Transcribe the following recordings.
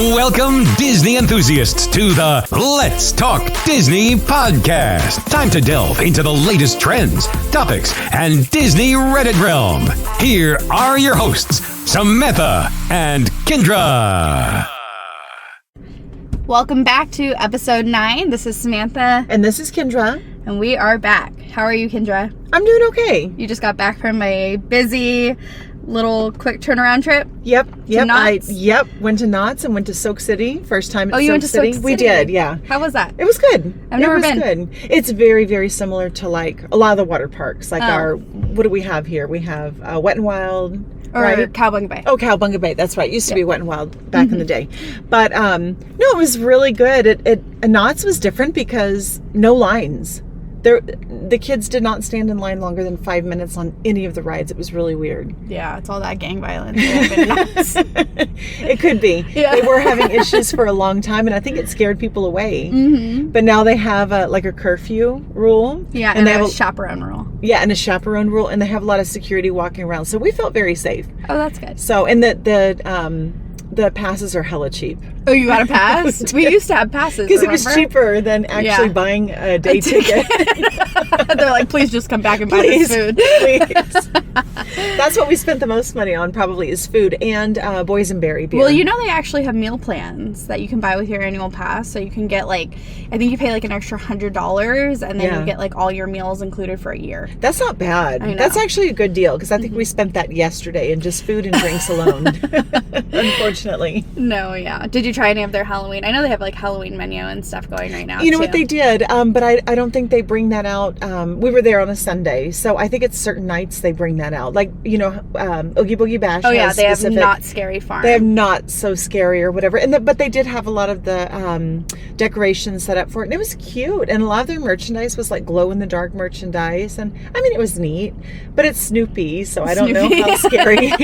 Welcome, Disney enthusiasts, to the Let's Talk Disney podcast. Time to delve into the latest trends, topics, and Disney Reddit realm. Here are your hosts, Samantha and Kindra. Welcome back to episode 9. This is Samantha. And this is Kindra. And we are back. How are you, Kindra? I'm doing okay. You just got back from a busy little quick turnaround trip? Yep. Knott's? Went to Knott's and went to Soak City. First time at Soak City. You went to Soak City? We did, yeah. How was that? It was good. I've never been. Good. It's very, very similar to like a lot of the water parks. Like what do we have here? We have Wet n Wild. Or right? Cowabunga Bay. Oh, Cowabunga Bay. That's right. It used to be Wet n Wild back in the day. But no, it was really good. Knott's was different because no lines. The kids did not stand in line longer than 5 minutes on any of the rides. It was really weird. Yeah, it's all that gang violence. It could be. Yeah. They were having issues for a long time, and I think it scared people away. Mm-hmm. But now they have a curfew rule. Yeah, and they have a chaperone rule. Yeah, and a chaperone rule, and they have a lot of security walking around. So we felt very safe. Oh, that's good. So, and the passes are hella cheap. Oh, you got a pass? We used to have passes. Because it was cheaper than actually buying a day ticket. They're like, please just come back and buy this food. Please. That's what we spent the most money on, probably, is food and boysenberry beer. Well, you know they actually have meal plans that you can buy with your annual pass. So you can get I think you pay an extra $100 and then you get all your meals included for a year. That's not bad. I know. That's actually a good deal because I think we spent that yesterday in just food and drinks alone. Unfortunately. No, yeah. Did you try any of their Halloween? I know they have Halloween menu and stuff going right now. You know what they did, but I don't think they bring that out. We were there on a Sunday, so I think it's certain nights they bring that out. Oogie Boogie Bash. Oh yeah, they have Not Scary Farm. They have Not So Scary or whatever, but they did have a lot of the decorations set up for it, and it was cute. And a lot of their merchandise was glow in the dark merchandise, and I mean it was neat. But it's Snoopy, so I don't know how scary. He's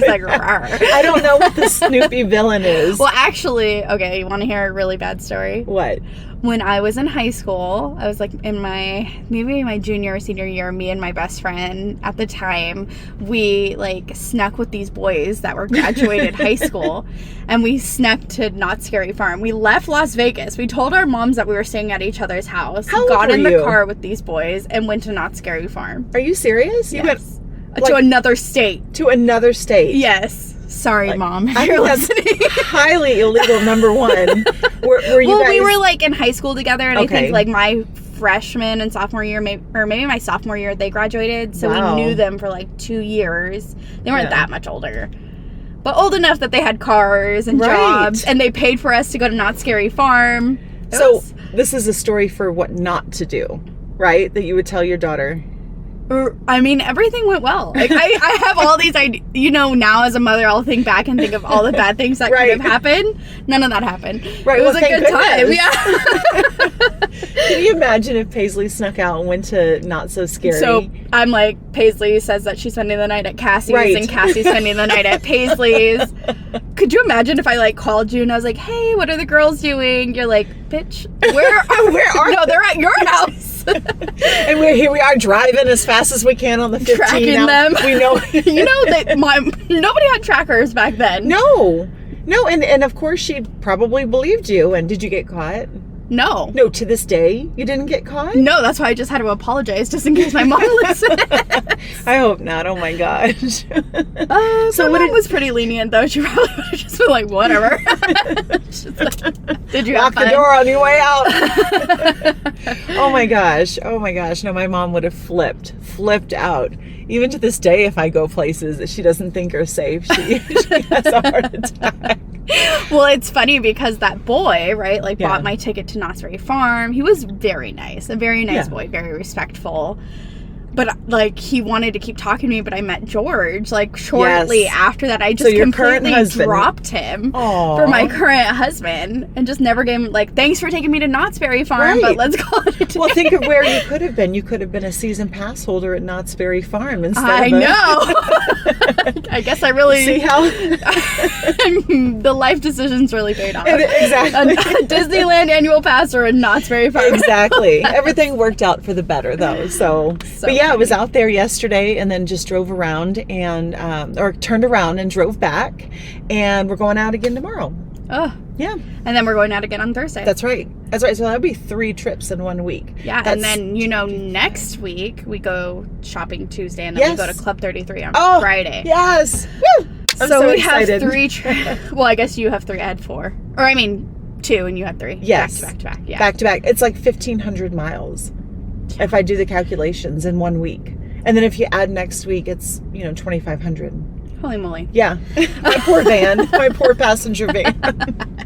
like, rawr. I don't know what the Snoopy villain is. Well, actually, okay, you want to hear a really bad story? What? When I was in high school, I was in my junior or senior year, me and my best friend at the time, we snuck with these boys that were graduated high school, and we snuck to Not Scary Farm. We left Las Vegas. We told our moms that we were staying at each other's house. How got old in were the you? car with these boys and went to Not Scary Farm. Are you serious? You went to another state. To another state. Yes. Sorry, Mom. I think that's highly illegal, number one. Were you guys... we were in high school together, and okay. I think my freshman and sophomore year, maybe my sophomore year, they graduated. So wow. we knew them for 2 years. They weren't that much older, but old enough that they had cars and jobs, and they paid for us to go to Not Scary Farm. This is a story for what not to do, right? That you would tell your daughter. I mean, everything went well. I have all these ideas. Now as a mother, I'll think back and think of all the bad things that could have happened. None of that happened. Right. It was a good time. Yeah. Can you imagine if Paisley snuck out and went to Not So Scary? So I'm Paisley says that she's spending the night at Cassie's, and Cassie's spending the night at Paisley's. Could you imagine if I called you and I was like, hey, what are the girls doing? You're like, bitch, where are No, they're at your house. And here we are driving as fast as we can on the 15. Tracking them. We know. Nobody had trackers back then. No, and of course she probably believed you. And did you get caught? No, to this day you didn't get caught. No, that's why I just had to apologize just in case my mom listened. I hope not. Oh my gosh. So my mom was pretty lenient though. She probably would have just been whatever. Did you lock the door on your way out? Oh my gosh. No, my mom would have flipped out. Even to this day, if I go places that she doesn't think are safe, she has a heart attack. Well, it's funny because that boy, right, bought my ticket to Knott's Berry Farm. He was very nice, a very nice boy, very respectful. But, he wanted to keep talking to me, but I met George, shortly after that. I just completely dropped him for my current husband and just never gave him, thanks for taking me to Knott's Berry Farm, but let's call it a day. Well, think of where you could have been. You could have been a season pass holder at Knott's Berry Farm instead I know. I guess I really... See how... the life decisions really paid off. Exactly. A Disneyland annual pass or a Knott's Berry Farm. Exactly. Everything worked out for the better, though, so but yeah, I was out there yesterday and then just drove around and or turned around and drove back, and we're going out again tomorrow. Oh. Yeah. And then we're going out again on Thursday. That's right. That's right. So that'll be 3 trips in 1 week. Yeah. And then, next week we go shopping Tuesday and then we go to Club 33 on Friday. Yes. Woo! I'm so we excited. have 3 trips. Well, I guess you have 3. I had 4. Or I mean 2 and you had 3. Yes. Back to back. Yeah. Back to back. It's like 1,500 miles if I do the calculations in 1 week. And then if you add next week, it's, 2,500. Holy moly. Yeah. My poor van. My poor passenger van.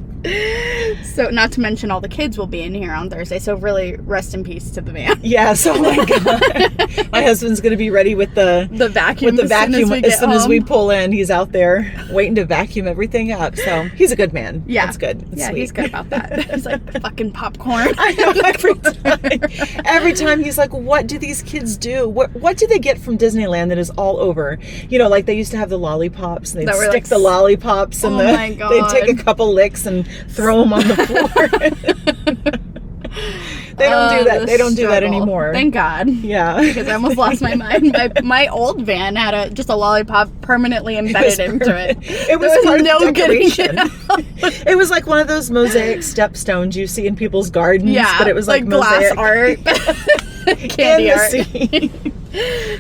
So, not to mention all the kids will be in here on Thursday. So, really, rest in peace to the van. Yes. Oh my God. My husband's going to be ready with the vacuum. As soon as we pull in. He's out there waiting to vacuum everything up. So he's a good man. Yeah. That's good. That's sweet. He's good about that. It's like fucking popcorn. I know. Every time he's like, what do these kids do? What do they get from Disneyland that is all over? Like they used to have the lollipops and they'd stick the lollipops and my God. they'd take a couple licks and throw them on the floor. They don't do that. They don't do that anymore. Thank God. Yeah. Because I almost lost my mind. My old van had just a lollipop permanently embedded into it. It was part of the decoration. It It was like one of those mosaic stepstones you see in people's gardens. Yeah. But it was like glass mosaic. art. Candy art.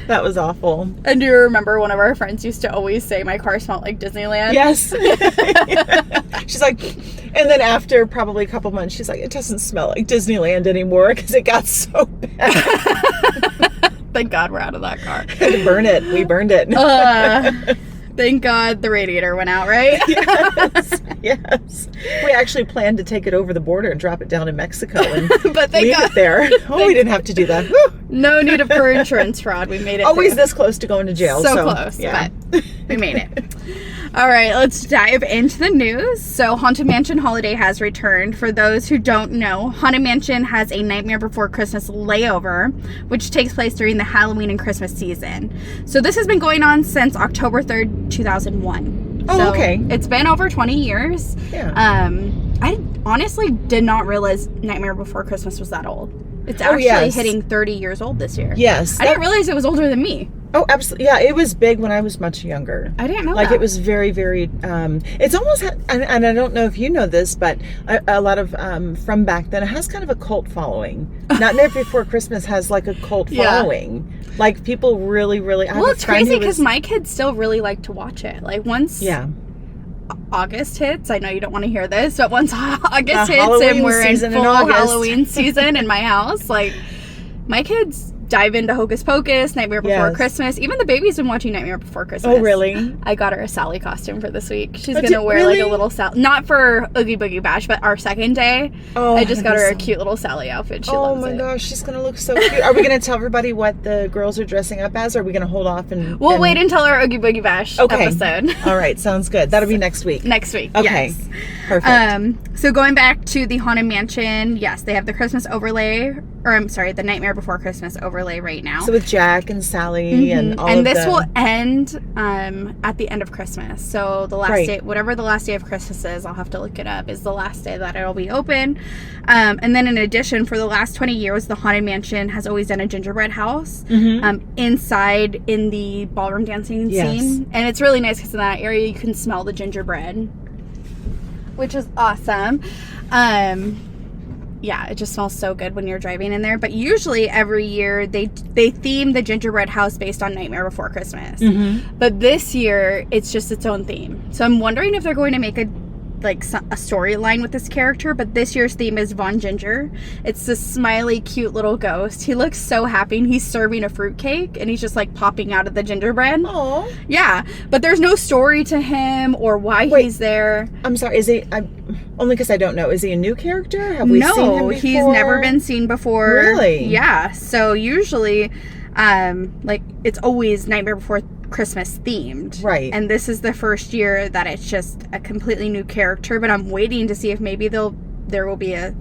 That was awful. And do you remember one of our friends used to always say my car smelled like Disneyland? Yes. She's like, and then after probably a couple months, she's like, it doesn't smell like Disneyland anymore because it got so bad. Thank God we're out of that car. Had to burn it. We burned it. Thank God the radiator went out, right? Yes. We actually planned to take it over the border and drop it down in Mexico and but leave it there. Oh, we didn't have to do that. Whew. No need for insurance fraud. We made it. Always this close to going to jail. So close, yeah. but we made it. All right, let's dive into the news. So, Haunted Mansion Holiday has returned. For those who don't know, Haunted Mansion has a Nightmare Before Christmas layover, which takes place during the Halloween and Christmas season. So, this has been going on since October 3rd, 2001. Oh, so okay. It's been over 20 years. Yeah. I honestly did not realize Nightmare Before Christmas was that old. It's actually hitting 30 years old this year. Yes. I didn't realize it was older than me. Oh, absolutely. Yeah, it was big when I was much younger. I didn't know that. It was very, very, it's almost, and I don't know if you know this, but a lot of, from back then, it has kind of a cult following. Nightmare Before Christmas has like a cult following. Like people really, really, it's crazy because my kids still really like to watch it. Like once August hits, I know you don't want to hear this, but once August hits Halloween and we're in full in Halloween season in my house, like my kids dive into Hocus Pocus, Nightmare Before Christmas. Even the baby's been watching Nightmare Before Christmas. Oh, really? I got her a Sally costume for this week. She's going to wear like a little Sally. Not for Oogie Boogie Bash, but our second day. Oh, I just got her a cute little Sally outfit. She loves it. Oh my gosh, she's going to look so cute. Are we going to tell everybody what the girls are dressing up as? Or are we going to hold off and... We'll wait until our Oogie Boogie Bash episode. All right, sounds good. That'll be next week. Next week, okay. Yes. Perfect. So going back to the Haunted Mansion, yes, they have the Christmas overlay, or I'm sorry, the Nightmare Before Christmas overlay right now. So with Jack and Sally and all and this will end at the end of Christmas. So the last day, whatever the last day of Christmas is, I'll have to look it up, is the last day that it'll be open. And then in addition, for the last 20 years, the Haunted Mansion has always done a gingerbread house inside in the ballroom dancing scene. And it's really nice because in that area you can smell the gingerbread, which is awesome. Yeah, it just smells so good when you're driving in there. But usually every year they theme the gingerbread house based on Nightmare Before Christmas. But this year it's just its own theme. So I'm wondering if they're going to make a storyline with this character, but this year's theme is Von Ginger. It's this smiley, cute little ghost. He looks so happy, and he's serving a fruitcake, and he's just like popping out of the gingerbread. Oh, yeah, but there's no story to him or why he's there. I'm sorry, is he? Only because I don't know. Is he a new character? Have we seen him before? He's never been seen before. Really? Yeah. So usually, it's always Nightmare Before Christmas themed, right? And this is the first year that it's just a completely new character, but I'm waiting to see if maybe there will be a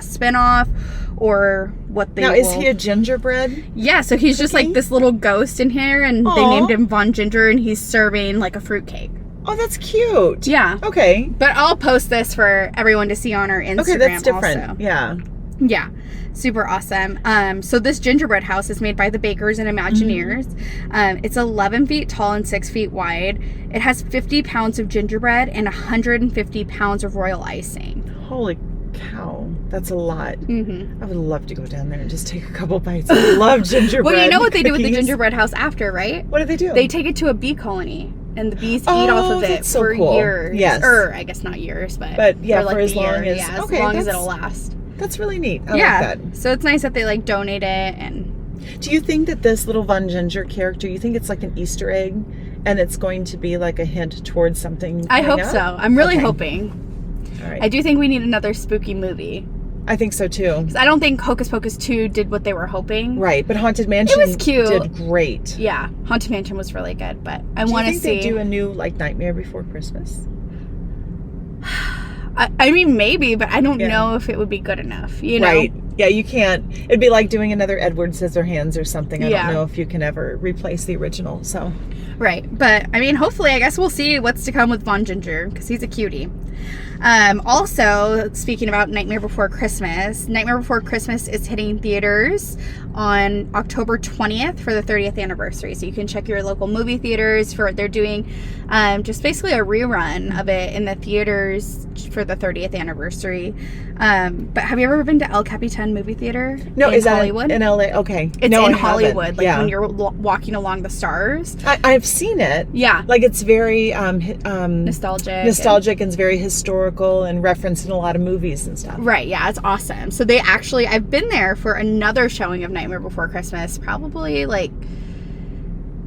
spin-off or what they is he a gingerbread? Yeah, so he's just like this little ghost in here, and they named him Von Ginger, and he's serving like a fruitcake. Oh, that's cute. Yeah. Okay. But I'll post this for everyone to see on our Instagram. Okay, that's different. Also. Yeah. Yeah, super awesome. So this gingerbread house is made by the bakers and Imagineers. It's 11 feet tall and 6 feet wide. It has 50 pounds of gingerbread and 150 pounds of royal icing. Holy cow, that's a lot. I would love to go down there and just take a couple bites. I love gingerbread. Well, you know what they do with the cookies. gingerbread house after, right? What do they do? They take it to a bee colony, and the bees eat off of it that's so for cool. years. Yes. Or I guess not years, but yeah, for, like, for as the long year. as as long as it'll last. That's really neat. I Yeah. like that. So it's nice that they like donate it. And Do you think that this little Von Ginger character, you think it's like an Easter egg, and it's going to be like a hint towards something? I hope coming so. up? I'm really Okay. hoping. All right. I do think we need another spooky movie. I think so too. I don't think Hocus Pocus 2 did what they were hoping. Right, but Haunted Mansion was cute. did great. Yeah, Haunted Mansion was really good, but I Do you want to think see. they do a new like Nightmare Before Christmas? I mean, maybe, but I don't Yeah. know if it would be good enough. You know? Right. Yeah, you can't. It'd be like doing another Edward Scissorhands or something. I Yeah. don't know if you can ever replace the original. So Right, but I mean, hopefully, I guess we'll see what's to come with Von Ginger because he's a cutie. Also, speaking about Nightmare Before Christmas is hitting theaters on October 20th for the 30th anniversary. So you can check your local movie theaters for what they're doing. Just basically a rerun of it in the theaters for the 30th anniversary. But have you ever been to El Capitan movie theater? no, in is that Hollywood? in LA? Okay, It's no, in I Hollywood, haven't. like yeah. when you're walking along the stars. I've seen it. Yeah. Like it's very Nostalgic. and it's very historical and referenced in a lot of movies and stuff. Right, yeah, it's awesome. So they actually, I've been there for another showing of Nightmare Before Christmas, probably like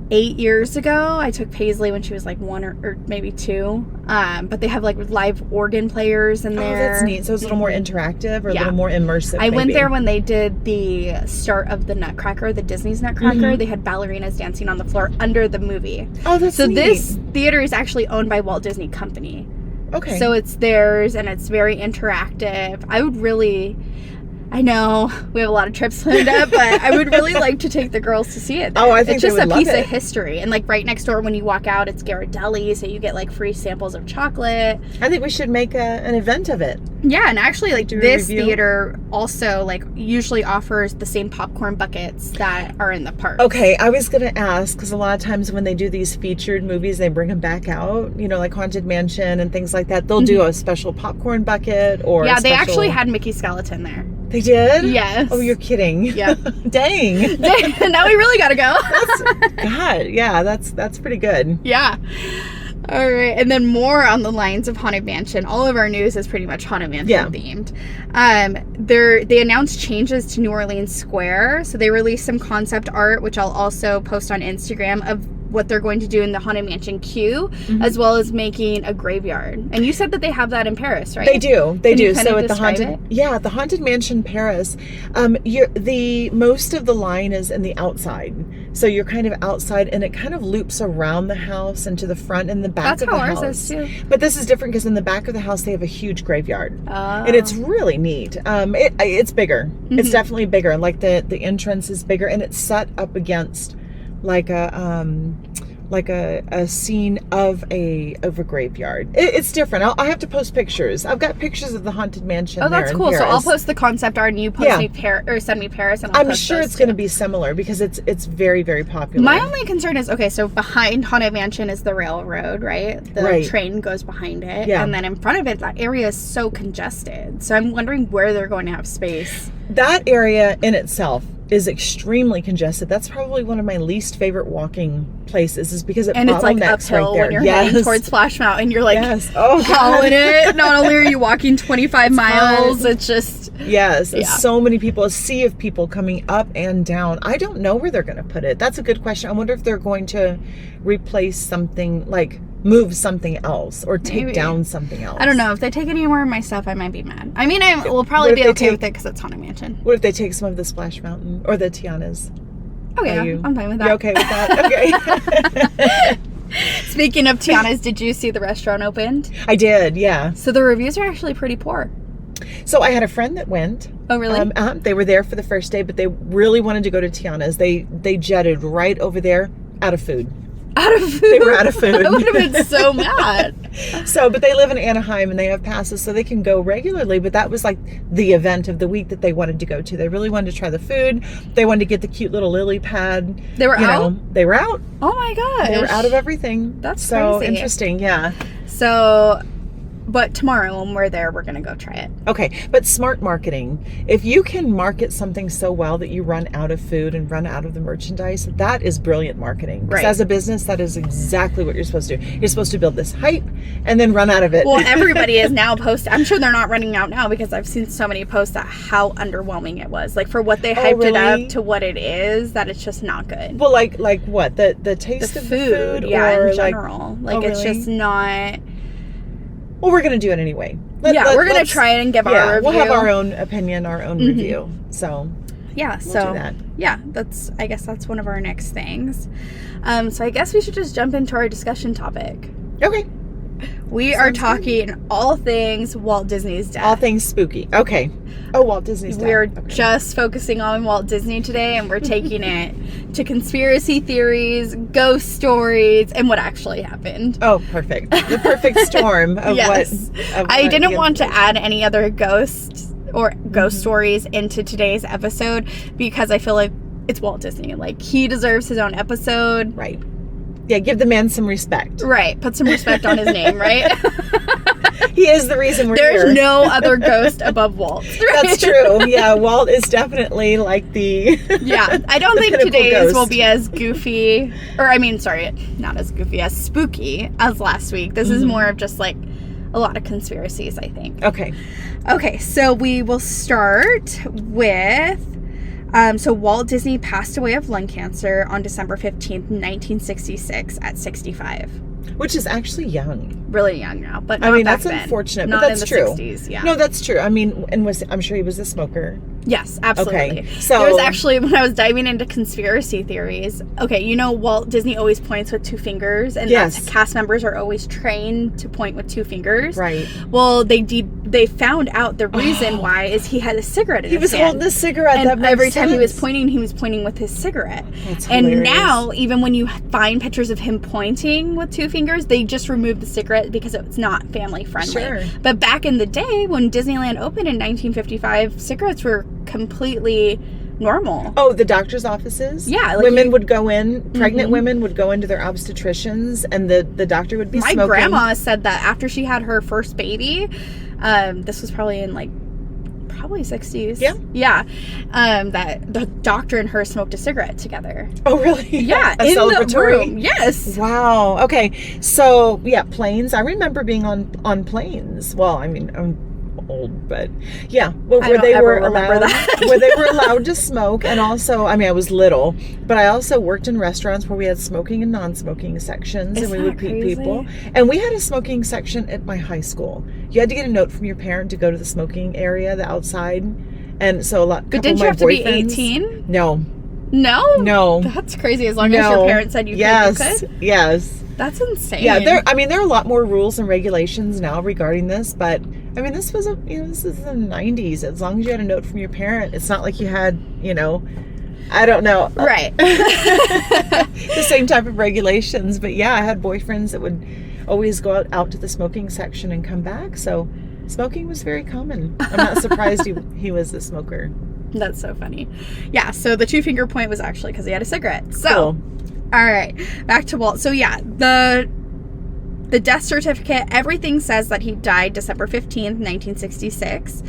8 years ago. I took Paisley when she was like 1 or maybe 2. But they have like live organ players in there. Oh, that's neat. So it's a little more interactive or a Yeah. little more immersive. I went maybe. there when they did the start of the Nutcracker, the Disney's Nutcracker. They had ballerinas dancing on the floor under the movie. Oh, that's So neat. this theater is actually owned by Walt Disney Company. Okay. So it's theirs and it's very interactive. I know we have a lot of trips planned up, but I would really like to take the girls to see it. Oh, I think it's they just would a love piece it. of history. And like right next door when you walk out, it's Ghirardelli, so you get like free samples of chocolate. I think we should make an event of it. Yeah, and actually like Do a this review? theater also like usually offers the same popcorn buckets that are in the park. Okay, I was going to ask, because a lot of times when they do these featured movies, they bring them back out, you know, like Haunted Mansion and things like that. They'll do a special popcorn bucket or Yeah, a they special... actually had Mickey Skeleton there. They did? Yes. Oh, you're kidding. Yeah. Dang. Now we really gotta go. God, yeah, that's pretty good. Yeah. All right, and then more on the lines of Haunted Mansion. All of our news is pretty much Haunted Mansion themed. They announced changes to New Orleans Square, so they released some concept art, which I'll also post on Instagram, of what they're going to do in the Haunted Mansion queue, as well as making a graveyard. And you said that they have that in Paris, right? They do. They Can you do. kind So of at the describe haunted, it? the Haunted Mansion Paris, the most of the line is in the outside. So you're kind of outside, and it kind of loops around the house and to the front and the back That's of the how house. ours is too. But this is different because in the back of the house they have a huge graveyard, Oh. and it's really neat. It's bigger. It's definitely bigger. Like the entrance is bigger, and it's set up against like a scene of a graveyard. It's different. I have to post pictures. I've got pictures of the Haunted Mansion. Oh, that's there in cool. So I'll Paris. post the concept art and you post Yeah. me send me Paris, and I'll I'm post sure those it's going to too. be similar because it's very, very popular. My only concern is, okay, so behind Haunted Mansion is the railroad, right? The Right. train goes behind it. Yeah. And then in front of it, that area is so congested. So I'm wondering where they're going to have space. That area in itself is extremely congested. That's probably one of my least favorite walking places, is because it And it's like bottlenecks uphill right there. when you're Yes. heading towards Splash Mountain. You're like Yes. Oh, hauling God. it. Not only are you walking 25 miles, hard. it's just... Yes, Yeah. so many people, a sea of people coming up and down. I don't know where they're going to put it. That's a good question. I wonder if they're going to replace something, like move something else or take Maybe. down something else. I don't know. If they take any more of my stuff, I might be mad. I mean, I will What probably if be they okay take- with it because it's Haunted Mansion. What if they take some of the Splash Mountain or the Tianas? Oh, yeah. you- I'm fine with that. You okay with that? Okay. Speaking of Tiana's, did you see the restaurant opened? I did, yeah. So the reviews are actually pretty poor. So I had a friend that went. Oh, really? They were there for the first day, but they really wanted to go to Tiana's. They jetted right over there out of food. out of food. They were out of food. I would have been so mad. So, but they live in Anaheim and they have passes so they can go regularly. But that was like the event of the week that they wanted to go to. They really wanted to try the food. They wanted to get the cute little lily pad. They were out? They were out. Oh my gosh. They were out of everything. That's so crazy. Interesting. Yeah. So, but tomorrow when we're there, we're going to go try it. Okay, but smart marketing. If you can market something so well that you run out of food and run out of the merchandise, that is brilliant marketing. Because as a business, that is exactly what you're supposed to do. You're supposed to build this hype and then run out of it. Well, everybody is now posting. I'm sure they're not running out now because I've seen so many posts that how underwhelming it was. Like for what they hyped it up to what it is, that it's just not good. Well, like what? The taste of the food? Yeah, or in general. Like it's just not... Well, we're going to do it anyway. We're going to try it and give our review. We'll have our own opinion, our own review. So, yeah, we'll do that. Yeah, I guess that's one of our next things. So I guess we should just jump into our discussion topic. Okay. We are talking all things Walt Disney's death. All things spooky. Okay. Oh, Walt Disney's death. We're just focusing on Walt Disney today, and we're taking it to conspiracy theories, ghost stories, and what actually happened. Oh, perfect. The perfect storm of yes. what... I didn't want to add any other ghosts or ghost stories into today's episode because I feel like it's Walt Disney. Like, he deserves his own episode. Right. Yeah, give the man some respect. Right. Put some respect on his name, right? He is the reason we're here. There's no other ghost above Walt. Right? That's true. Yeah, Walt is definitely like the... Yeah, I don't think today's will be as goofy, or I mean, sorry, not as goofy, as spooky as last week. This is more of just like a lot of conspiracies, I think. Okay, so we will start with... so Walt Disney passed away of lung cancer on December 15th, 1966 at 65. Which is actually young. Really young now, but not I mean, back that's then. unfortunate, not but that's in the true. 60s, yeah. No, that's true. I mean, and I'm sure he was a smoker. Yes, absolutely. Okay, so there was actually, when I was diving into conspiracy theories, okay, you know Walt Disney always points with two fingers, and cast members are always trained to point with two fingers. Right. Well, they found out the reason why is he had a cigarette in his hand. He was holding the cigarette, and that makes every time sense. he was pointing with his cigarette. That's hilarious. And now, even when you find pictures of him pointing with two fingers, they just remove the cigarette because it's not family friendly. Sure. But back in the day, when Disneyland opened in 1955, cigarettes were completely normal. Oh, the doctor's offices? Yeah. Like women would go in, pregnant women would go into their obstetricians, and the doctor would be smoking. My grandma said that after she had her first baby, this was probably in probably 60s. Yeah. Yeah. That the doctor and her smoked a cigarette together. Oh, really? Yeah. A in celebratory? the room. Yes. Wow. Okay. So, yeah, planes. I remember being on planes. Well, I mean, I'm old, but yeah, where they were allowed to smoke. And also, I mean, I was little, but I also worked in restaurants where we had smoking and non-smoking sections. And we would meet people. And we had a smoking section at my high school. You had to get a note from your parent to go to the smoking area, the outside. And so but didn't you have to be 18? No. No? That's crazy. As long as your parents said you could? Yes. That's insane. Yeah, there are a lot more rules and regulations now regarding this, but I mean, this is the 90s. As long as you had a note from your parent, it's not like you had, I don't know. Right. The same type of regulations, but yeah, I had boyfriends that would always go out to the smoking section and come back, so smoking was very common. I'm not surprised he was a smoker. That's so funny. Yeah, so the two finger point was actually because he had a cigarette. So, cool. All right, back to Walt. So yeah, the death certificate, everything says that he died December 15th, 1966.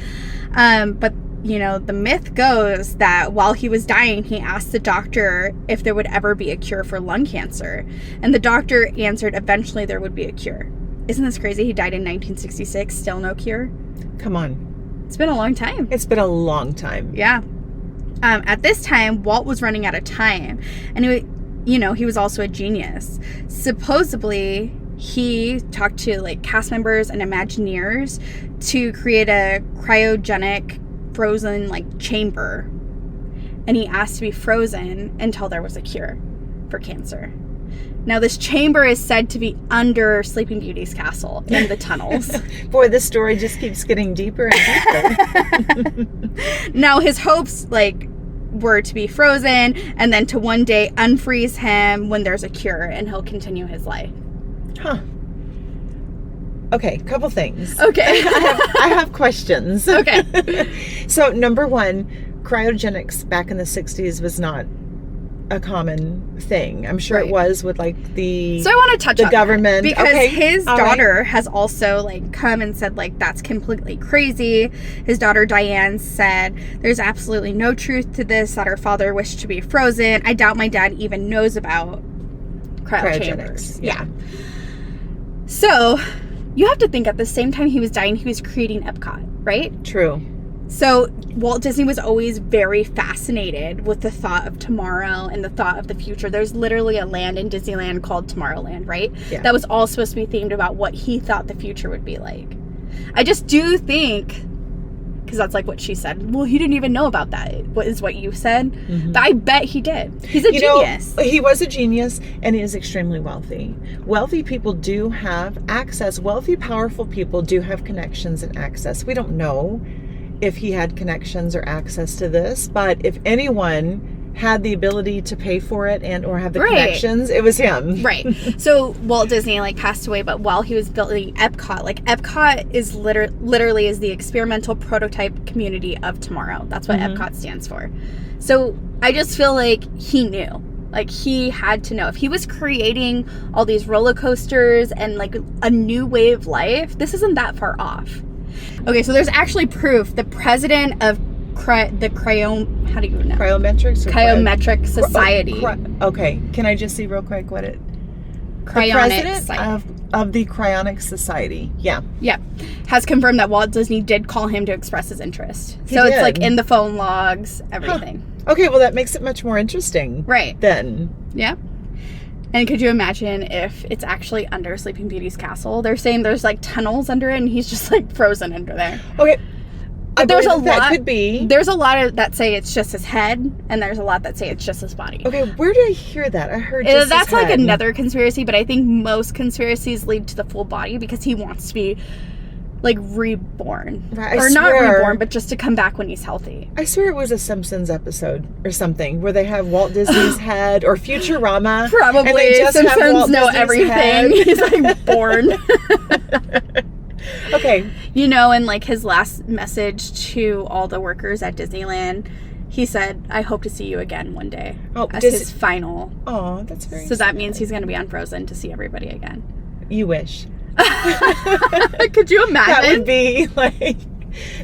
But, the myth goes that while he was dying, he asked the doctor if there would ever be a cure for lung cancer. And the doctor answered eventually there would be a cure. Isn't this crazy? He died in 1966, still no cure? Come on. It's been a long time. It's been a long time. Yeah. At this time, Walt was running out of time. And he was also a genius. Supposedly, he talked to cast members and Imagineers to create a cryogenic frozen chamber. And he asked to be frozen until there was a cure for cancer. Now, this chamber is said to be under Sleeping Beauty's castle in the tunnels. Boy, this story just keeps getting deeper and deeper. Now, his hopes, were to be frozen, and then to one day unfreeze him when there's a cure and he'll continue his life. Huh. Okay, couple things. Okay. I have questions. Okay. So, number one, cryogenics back in the 60s was not a common thing. I'm sure it was with like the So I want to touch on government that because his daughter right. has also like come and said like that's completely crazy. His daughter Diane said there's absolutely no truth to this, that her father wished to be frozen. I doubt my dad even knows about cryogenics. Yeah. So you have to think at the same time he was dying, he was creating Epcot, right? True. So Walt Disney was always very fascinated with the thought of tomorrow and the thought of the future. There's literally a land in Disneyland called Tomorrowland, right? Yeah. That was all supposed to be themed about what he thought the future would be like. I just do think, because that's like what she said, well, he didn't even know about that, is what you said. Mm-hmm. But I bet he did. He's a genius. He was a genius, and he is extremely wealthy. Wealthy people do have access. Wealthy, powerful people do have connections and access. We don't know if he had connections or access to this, but if anyone had the ability to pay for it and or have the connections, it was him. Right. So Walt Disney like passed away, but while he was building Epcot, like Epcot is literally is the experimental prototype community of tomorrow. That's what Epcot stands for. So I just feel like he knew. Like he had to know. If he was creating all these roller coasters and like a new way of life, this isn't that far off. Okay, so there's actually proof. The president of Cryometric Society. Okay, can I just see real quick what it? Cryonic the president of the Cryonic Society. Yeah. Yep. Has confirmed that Walt Disney did call him to express his interest. So it's like in the phone logs, everything. Huh. Okay, well that makes it much more interesting. Right. Then. Yeah. And could you imagine if it's actually under Sleeping Beauty's castle? They're saying there's like tunnels under it and he's just like frozen under there. Okay. But there's a lot that could be. There's a lot that say it's just his head, and there's a lot that say it's just his body. Okay, where did I hear that? I heard just that's his head. Like another conspiracy, but I think most conspiracies lead to the full body because he wants to be like reborn. Right, or not reborn, but just to come back when he's healthy. I swear it was a Simpsons episode or something where they have Walt Disney's head, or Futurama. Probably. And they just Simpsons have Walt know Disney's everything. Head. He's like born. Okay. You know, in like his last message to all the workers at Disneyland, he said, I hope to see you again one day. Oh, as his final. Oh, that's very So that means he's going to be unfrozen to see everybody again. You wish. Could you imagine?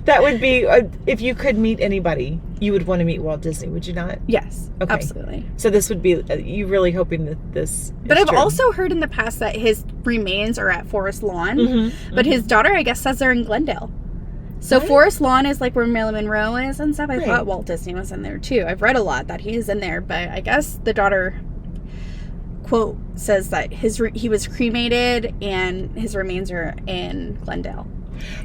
That would be if you could meet anybody, you would want to meet Walt Disney, would you not? Yes, okay. Absolutely. So this would be you really hoping that this. But I've true. also heard in the past that his remains are at Forest Lawn, but his daughter, I guess, says they're in Glendale. So Forest Lawn is like where Marilyn Monroe is and stuff. I thought Walt Disney was in there too. I've read a lot that he is in there, but I guess the daughter quote says that he was cremated and his remains are in Glendale.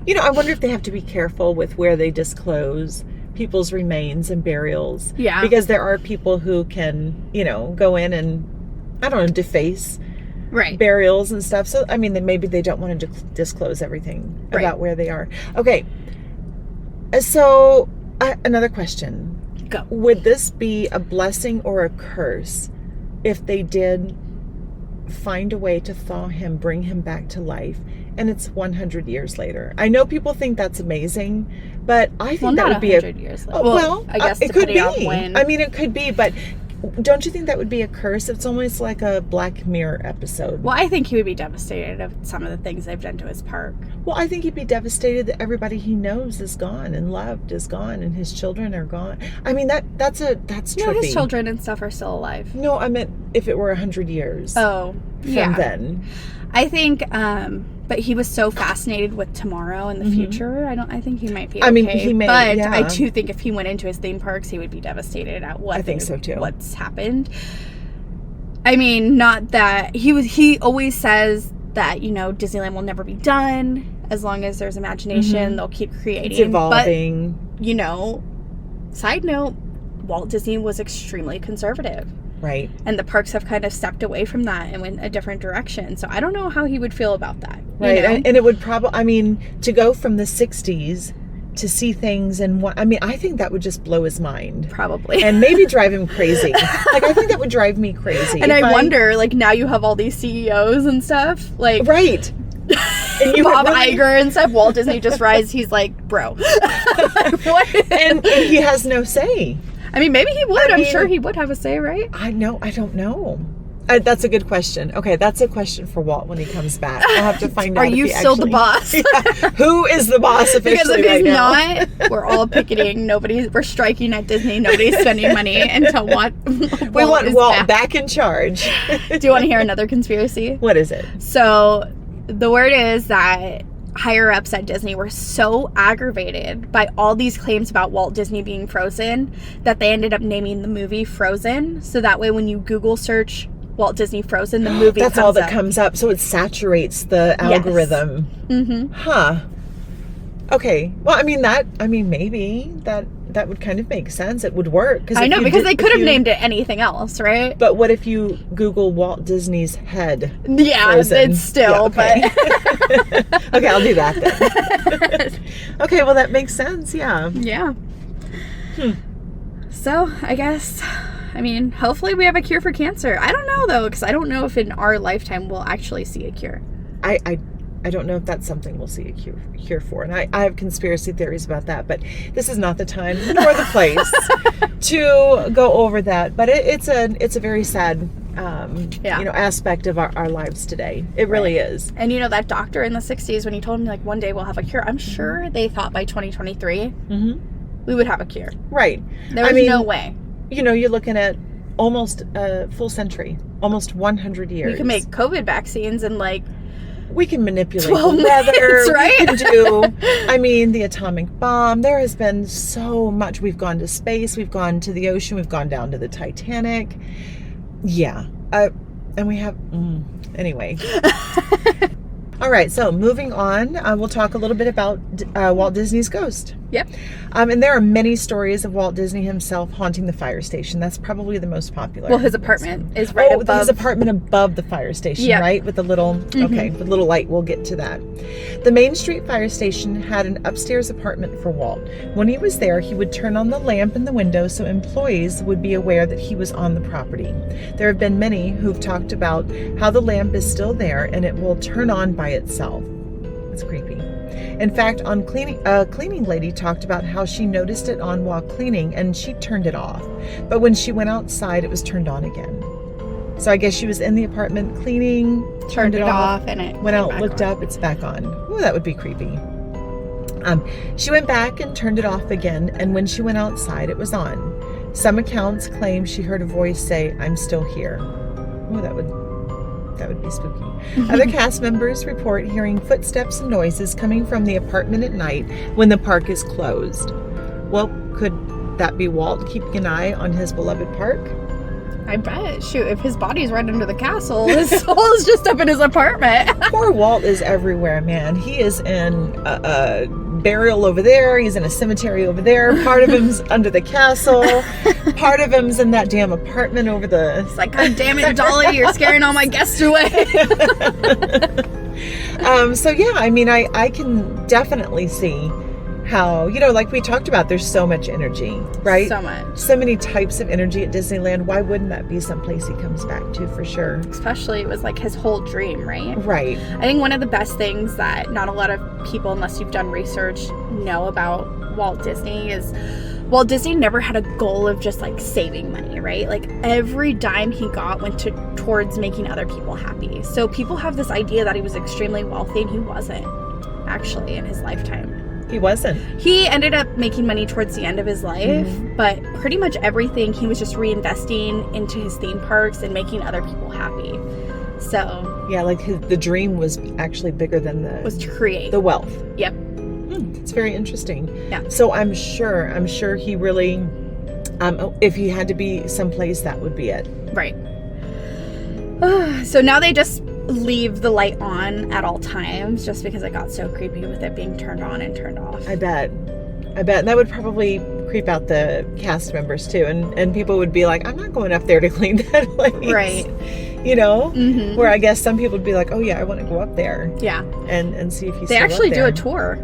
You know, I wonder if they have to be careful with where they disclose people's remains and burials. Yeah. Because there are people who can, go in and, I don't know, deface burials and stuff. So, I mean, maybe they don't want to disclose everything about where they are. Okay. So, another question. Go. Would this be a blessing or a curse if they did find a way to thaw him, bring him back to life, and it's 100 years later? I know people think that's amazing, but I think that would be 100 years later. Well, I guess it could be. When... I mean, it could be, but don't you think that would be a curse? It's almost like a Black Mirror episode. Well, I think he would be devastated of some of the things they've done to his park. Well, I think he'd be devastated that everybody he knows is gone and loved is gone and his children are gone. I mean, that's trippy. No, his children and stuff are still alive. No, I meant if it were 100 years. Oh, from then. I think, but he was so fascinated with tomorrow and the future. I think he might be okay. I mean, he may, but I do think if he went into his theme parks, he would be devastated at I think so too. What's happened. I mean, not that he always says that, Disneyland will never be done as long as there's imagination. They'll keep creating. It's evolving. But, side note, Walt Disney was extremely conservative. Right. And the parks have kind of stepped away from that and went a different direction. So I don't know how he would feel about that. Right. And it would probably, to go from the 60s to see things and what, I mean, I think that would just blow his mind. Probably. And maybe drive him crazy. Like, I think that would drive me crazy. And I wonder, like, now you have all these CEOs and stuff. Like, right. And you Bob Iger and stuff. Walt Disney just rides. He's like, bro. What? And he has no say. I mean, maybe he would. I'm sure he would have a say, right? I don't know. That's a good question. Okay, that's a question for Walt when he comes back. I'll have to find out. Are you still the boss? Yeah. Who is the boss officially? Because if he's right not, we're all picketing. We're striking at Disney. Nobody's spending money until Walt. We want Walt back in charge. Do you want to hear another conspiracy? What is it? So the word is that higher ups at Disney were so aggravated by all these claims about Walt Disney being frozen that they ended up naming the movie Frozen. So that way when you Google search Walt Disney Frozen, the movie That's comes all that up. Comes up. So it saturates the algorithm. Yes. Mm-hmm. Huh. Okay. Well, maybe that would kind of make sense. It would work. I know, because they could have named it anything else, right? But what if you Google Walt Disney's head? Yeah, Frozen? it's still, yeah, okay. but... Okay, I'll do that then. Okay, well, that makes sense, yeah. Yeah. So, I guess... hopefully we have a cure for cancer. I don't know, though, because I don't know if in our lifetime we'll actually see a cure. I don't know if that's something we'll see a cure for. And I have conspiracy theories about that, but this is not the time nor the place to go over that. But it's a very sad aspect of our lives today. It really is. And that doctor in the 60s, when he told him, like, one day we'll have a cure, I'm sure they thought by 2023 we would have a cure. Right. There was no way. You're looking at almost a full century, almost 100 years. We can make COVID vaccines in we can manipulate 12 the weather. minutes, right? We can do, the atomic bomb. There has been so much. We've gone to space. We've gone to the ocean. We've gone down to the Titanic. Yeah. And we have, anyway. All right. So moving on, we'll talk a little bit about Walt Disney's ghost. Yep. And there are many stories of Walt Disney himself haunting the fire station. That's probably the most popular. Well, his apartment is right above. His apartment above the fire station, right? With the little, with little light. We'll get to that. The Main Street fire station had an upstairs apartment for Walt. When he was there, he would turn on the lamp in the window so employees would be aware that he was on the property. There have been many who've talked about how the lamp is still there and it will turn on by itself. It's creepy. In fact, on cleaning, a cleaning lady talked about how she noticed it on while cleaning and she turned it off. But when she went outside, it was turned on again. So I guess she was in the apartment cleaning, turned it off, and it went out, looked up, it's back on. Ooh, that would be creepy. She went back and turned it off again, and when she went outside, it was on. Some accounts claim she heard a voice say, "I'm still here." Oh, that would be spooky. Other cast members report hearing footsteps and noises coming from the apartment at night when the park is closed. Well, could that be Walt keeping an eye on his beloved park? I bet. Shoot, if his body's right under the castle, his soul is just up in his apartment. Poor Walt is everywhere, man. He is in a burial over there. He's in a cemetery over there. Part of him's under the castle. Part of him's in that damn apartment over the... It's like, God damn it, Dolly, you're scaring all my guests away. So yeah, I can definitely see how, like we talked about, there's so much energy, right? So much. So many types of energy at Disneyland. Why wouldn't that be someplace he comes back to for sure? Especially, it was like his whole dream, right? Right. I think one of the best things that not a lot of people, unless you've done research, know about Walt Disney is Walt Disney never had a goal of just saving money, right? Every dime he got went towards making other people happy. So people have this idea that he was extremely wealthy, and he wasn't actually in his lifetime. He wasn't. He ended up making money towards the end of his life, but pretty much everything he was just reinvesting into his theme parks and making other people happy. So yeah, the dream was actually bigger than was to create the wealth. Yep. It's very interesting. Yeah. So I'm sure he really, if he had to be someplace, that would be it. Right. So now they just leave the light on at all times just because it got so creepy with it being turned on and turned off. I bet. And that would probably creep out the cast members too. And people would be like, I'm not going up there to clean that place. Right. Where I guess some people would be like, oh yeah, I want to go up there. Yeah. And see if he's They still actually up do there. a tour.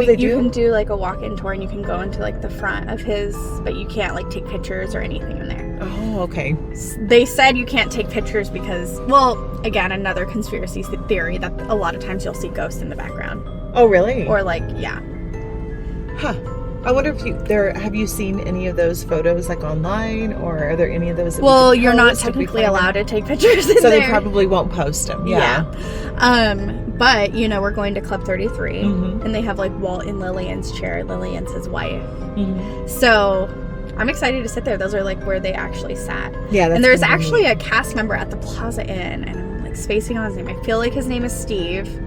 they do? You can do like a walk-in tour, and you can go into like the front of his, but you can't like take pictures or anything in there. Oh, okay. They said you can't take pictures because, well, again, another conspiracy theory that a lot of times you'll see ghosts in the background. Oh, really? Or like, yeah. Huh. I wonder if have you seen any of those photos like online, or are there any of those that well, you're not technically allowed to take pictures in so there. They probably won't post them. Yeah. But we're going to Club 33 and they have like Walt and Lillian's chair. Lillian's his wife. So I'm excited to sit there. Those are like where they actually sat. Yeah. That's and there's actually a cast member at the Plaza Inn, and I'm like spacing on his name. I feel like his name is Steve,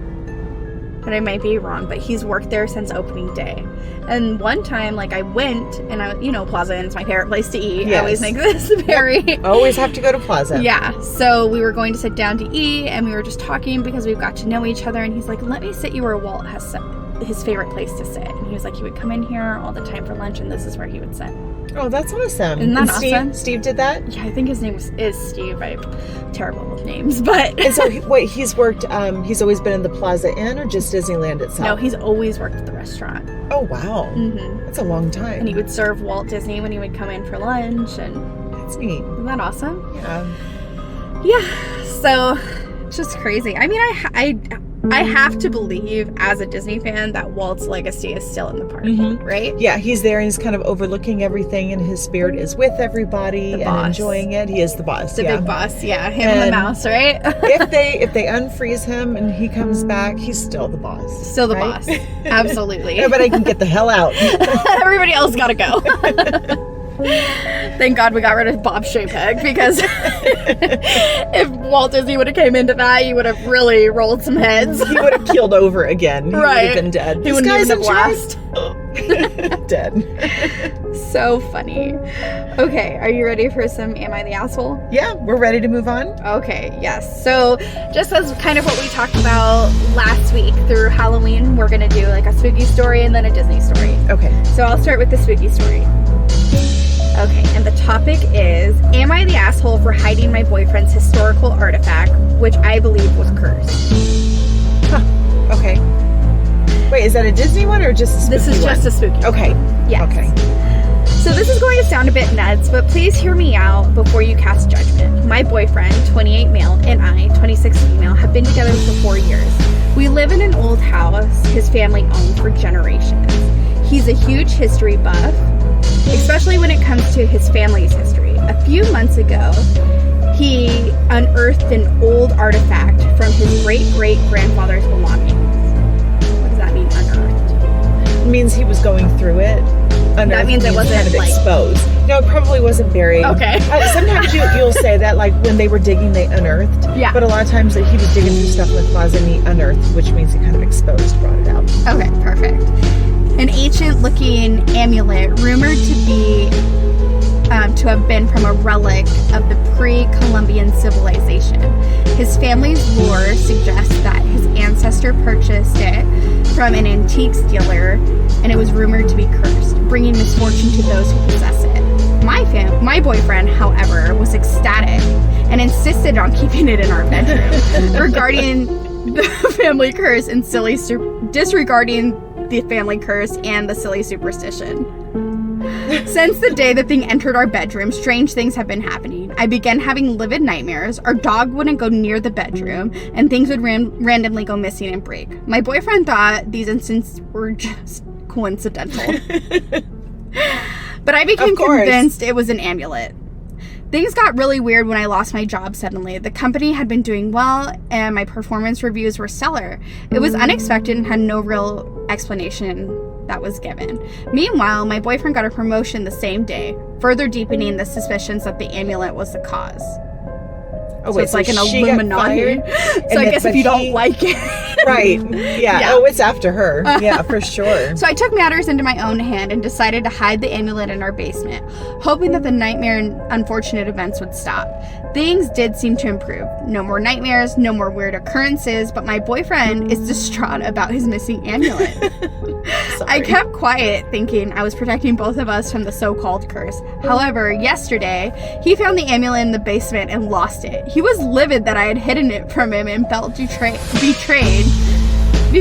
but I might be wrong, but he's worked there since opening day. And one time, like, I went, and Plaza Inn's my favorite place to eat. Yes. I always make this very... Always have to go to Plaza. Yeah. So we were going to sit down to eat, and we were just talking because we've got to know each other, and he's like, let me sit you where Walt has his favorite place to sit. And he was like, he would come in here all the time for lunch, and this is where he would sit. Oh, that's awesome. Isn't that awesome? Steve did that? Yeah, I think his name is Steve. I'm terrible with names, but... And so, he's worked, he's always been in the Plaza Inn or just Disneyland itself? No, he's always worked at the restaurant. Oh, wow. That's a long time. And he would serve Walt Disney when he would come in for lunch, and... That's neat. Isn't that awesome? Yeah. Yeah, so, it's just crazy. I mean, I have to believe, as a Disney fan, that Walt's legacy is still in the park, right? Yeah, he's there and he's kind of overlooking everything, and his spirit is with everybody and enjoying it. He is the boss. The big boss, yeah. Him and the mouse, right? if they unfreeze him and he comes back, he's still the boss. Still the boss. Absolutely. Everybody can get the hell out. Everybody else gotta go. Thank God we got rid of Bob Chapek, because if Walt Disney would have came into that, he would have really rolled some heads. He would have keeled over again. He would have been dead. He wouldn't even have last. Dead. So funny. Okay, are you ready for some Am I the Asshole? Yeah, we're ready to move on. Okay, yes. So just as kind of what we talked about last week through Halloween, we're going to do like a spooky story and then a Disney story. Okay. So I'll start with the spooky story. Okay, and the topic is, am I the asshole for hiding my boyfriend's historical artifact, which I believe was cursed? Huh. Okay. Wait, is that a Disney one or just a spooky one? This is just a spooky one. Okay. Yes. Okay. So this is going to sound a bit nuts, but please hear me out before you cast judgment. My boyfriend, 28 male, and I, 26 female, have been together for 4 years. We live in an old house his family owned for generations. He's a huge history buff, especially when it comes to his family's history. A few months ago, he unearthed an old artifact from his great-great-grandfather's belongings. What does that mean, unearthed? It means he was going through it. That means it wasn't kind of like exposed. No, it probably wasn't buried. Okay. Sometimes you'll say that, like when they were digging, they unearthed. Yeah. But a lot of times that he was digging through stuff in the closet and he unearthed, which means he kind of exposed, brought it out. Okay, perfect. An ancient-looking amulet rumored to have been from a relic of the pre-Columbian civilization. His family's lore suggests that his ancestor purchased it from an antiques dealer, and it was rumored to be cursed, bringing misfortune to those who possess it. My boyfriend, however, was ecstatic and insisted on keeping it in our bedroom, regarding the family curse and disregarding the family curse and the silly superstition. Since the day the thing entered our bedroom, strange things have been happening. I began having livid nightmares. Our dog wouldn't go near the bedroom, and things would randomly go missing and break. My boyfriend thought these incidents were just coincidental. But I became convinced it was an amulet. Things got really weird when I lost my job suddenly. The company had been doing well, and my performance reviews were stellar. It was unexpected and had no real explanation that was given. Meanwhile, my boyfriend got a promotion the same day, further deepening the suspicions that the amulet was the cause. Oh, so wait, it's like an Illuminati. So I guess if you don't like it. Right. Yeah. Oh, it's after her. Yeah, for sure. So I took matters into my own hand and decided to hide the amulet in our basement, hoping that the nightmare and unfortunate events would stop. Things did seem to improve. No more nightmares, no more weird occurrences, but my boyfriend is distraught about his missing amulet. I kept quiet, thinking I was protecting both of us from the so-called curse. However, yesterday, he found the amulet in the basement and lost it. He was livid that I had hidden it from him and felt betrayed.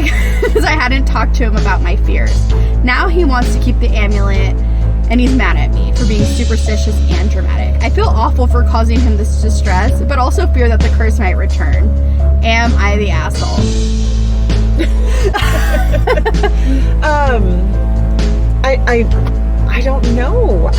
because I hadn't talked to him about my fears. Now he wants to keep the amulet, and he's mad at me for being superstitious and dramatic. I feel awful for causing him this distress, but also fear that the curse might return. Am I the asshole? I don't know.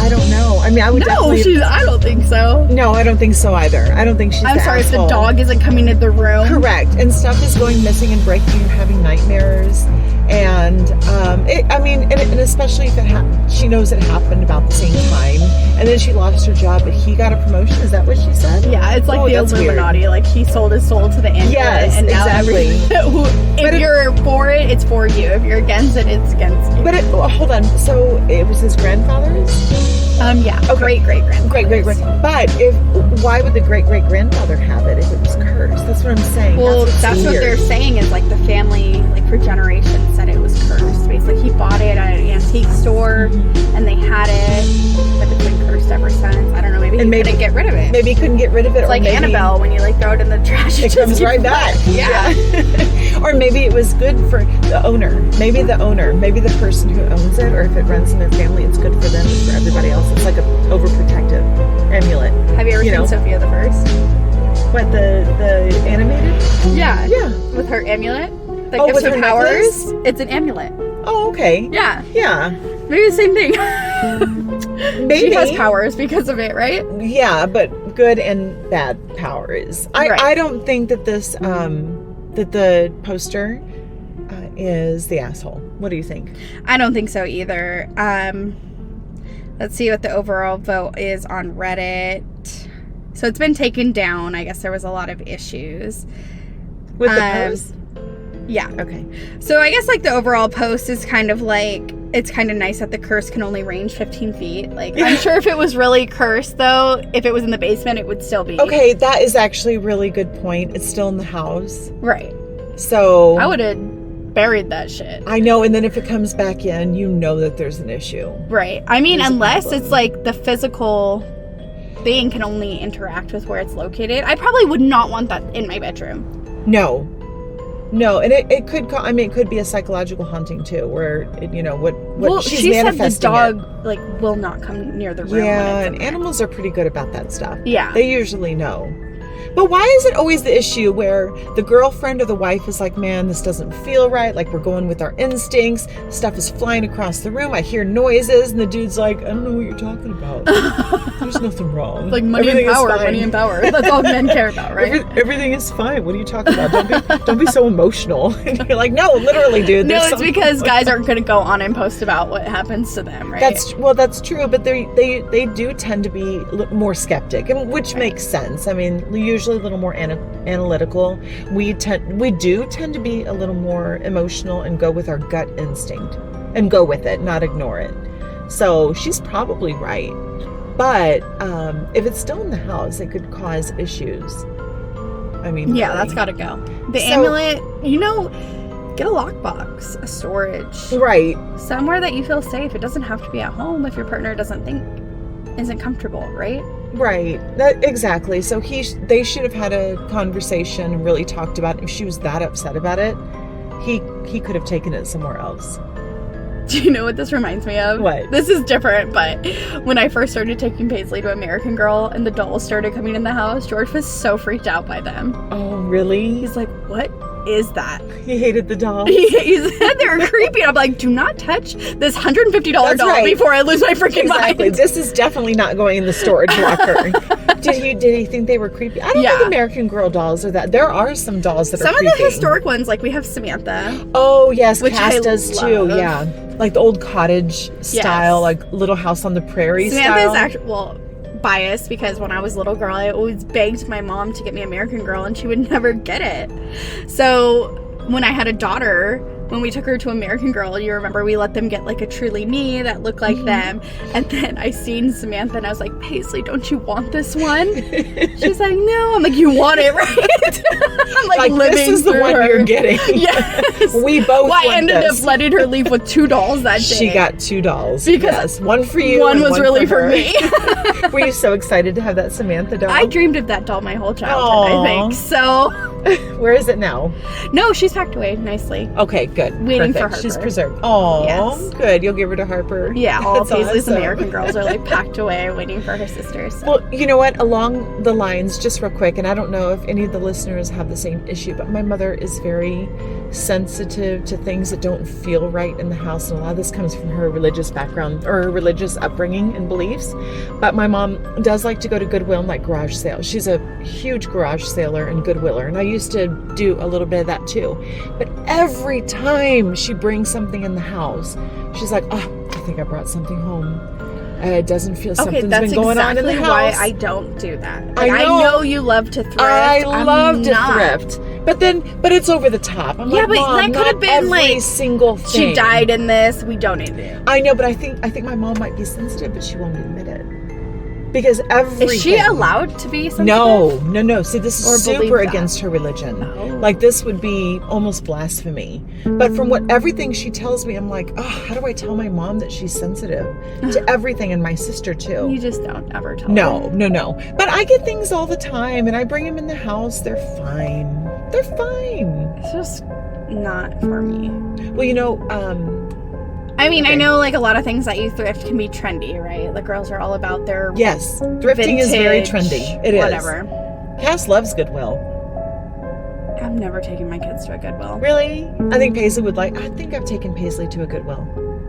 I mean, I would definitely... I don't think so. No, I don't think so either. I don't think she's I'm sorry, asshole. if the dog isn't coming into the room. Correct. And stuff is going missing and breaking and having nightmares. And, and especially if she knows it happened about the same time. And then she lost her job, but he got a promotion. Is that what she said? Yeah, it's like the Illuminati. Weird. Like, he sold his soul to the amulet. Yes, and now exactly. If you're for it, it's for you. If you're against it, it's against you. But hold on. So it was his grandfather's? Yeah. Okay. Great-great-grandfather. Great-great-grandfather. But why would the great-great-grandfather have it if it was cursed? That's what I'm saying. Well, that's what they're saying is, like, the family, like, for generations said it was cursed. Basically, he bought it at an antique store, and they had it, but it's been cursed ever since. I don't know, maybe he couldn't get rid of it. Maybe he couldn't get rid of it. It's like Annabelle, when you, like, throw it in the trash, it comes right back. Yeah. Or maybe it was good for the owner. Maybe the person who owns it, or if it runs in their family, it's good for them and for everybody else. It's like a overprotective amulet. Have you ever seen Sophia the First? What, the animated? Yeah. Yeah. With her amulet that gives her powers. Necklace? It's an amulet. Oh, okay. Yeah. Yeah. Maybe the same thing. Maybe. She has powers because of it, right? Yeah, but good and bad powers. I don't think that this that the poster is the asshole. What do you think? I don't think so either. Let's see what the overall vote is on Reddit. So it's been taken down. I guess there was a lot of issues with the post. Yeah. Okay. So I guess, like, the overall post is kind of like, it's kind of nice that the curse can only range 15 feet. Like, I'm sure if it was really cursed, though, if it was in the basement, it would still be. Okay, that is actually a really good point. It's still in the house. Right. So I would have buried that shit. I know, and then if it comes back in, you know that there's an issue. Right. I mean, unless it's, like, the physical thing can only interact with where it's located. I probably would not want that in my bedroom. No, and it could. I mean, it could be a psychological haunting too, where what she's manifesting. She said the dog like will not come near the room. Yeah, and animals are pretty good about that stuff. Yeah, they usually know. But why is it always the issue where the girlfriend or the wife is like, man, this doesn't feel right. Like, we're going with our instincts. Stuff is flying across the room. I hear noises. And the dude's like, I don't know what you're talking about. There's nothing wrong. Like money and power. That's all men care about, right? Everything is fine. What are you talking about? Don't be so emotional. And you're like, no, literally, dude. No, it's because guys aren't going to go on and post about what happens to them, right? That's true. But they do tend to be more skeptic, which makes sense. I mean, usually a little more analytical. We do tend to be a little more emotional and go with our gut instinct and go with it, not ignore it. So she's probably right. But if it's still in the house, it could cause issues. I mean, yeah, that's got to go. The amulet, get a lockbox, a storage, right? Somewhere that you feel safe. It doesn't have to be at home if your partner isn't comfortable, right? Right. Exactly. So they should have had a conversation and really talked about it. If she was that upset about it, he could have taken it somewhere else. Do you know what this reminds me of? What? This is different, but when I first started taking Paisley to American Girl and the dolls started coming in the house, George was so freaked out by them. Oh, really? He's like, what is that? He hated the dolls. He said they were creepy. I'm like, do not touch this $150 doll before I lose my freaking mind. This is definitely not going in the storage locker. Did he think they were creepy? I don't think American Girl dolls are that. There are some dolls that are creepy. Some of the historic ones, like we have Samantha. Oh, yes. Which Cass does too. Yeah. Like the old cottage style, like Little House on the Prairie Samantha style. Is actually, biased because when I was a little girl, I always begged my mom to get me American Girl and she would never get it. So when I had a daughter, when we took her to American Girl, you remember we let them get like a Truly Me that looked like them. And then I seen Samantha and I was like, Paisley, don't you want this one? She's like, no. I'm like, you want it, right? I'm like living this is the one you're getting. Yes. We both want I ended up letting her leave with 2 dolls that day. She got 2 dolls. Because one for you. One was really for me. Were you so excited to have that Samantha doll? I dreamed of that doll my whole childhood, I think. So Where is it now? No, she's packed away nicely. Okay, good. Waiting Perfect. for Harper. She's preserved. Oh, Yes. good. You'll give her to Harper. Yeah, all That's Paisley's awesome. American Girls are like packed away waiting for her sisters. Well, you know what? Along the lines, just real quick, and I don't know if any of the listeners have the same issue, but my mother is very sensitive to things that don't feel right in the house, and a lot of this comes from her religious background or her religious upbringing and beliefs. But my mom does like to go to Goodwill and like garage sales. She's a huge garage sailor and Goodwiller, and I used to do a little bit of that too. But every time she brings something in the house, she's like, oh, I think I brought something home. It doesn't feel something's been going on in the house. Why I don't do that. I know you love to thrift. I love to not. thrift. But it's over the top. I'm Yeah, like, but Mom, that could have not been, every like, single thing. She died in this. We donated it. I know, but I think my mom might be sensitive, but she won't admit it. Because everything. Is she allowed to be sensitive? No. See, this is super against her religion. Oh. Like, this would be almost blasphemy. But from everything she tells me, I'm like, oh, how do I tell my mom that she's sensitive to everything, and my sister too? You just don't ever tell her. No. But I get things all the time, and I bring them in the house. They're fine. It's just not for me. Well, you know, I mean, okay. I know like a lot of things that you thrift can be trendy, right? Like girls are all about their yes, thrifting is very trendy. It is. Whatever. Cass loves Goodwill. I've never taken my kids to a Goodwill. Really? I think Paisley would like. I think I've taken Paisley to a Goodwill.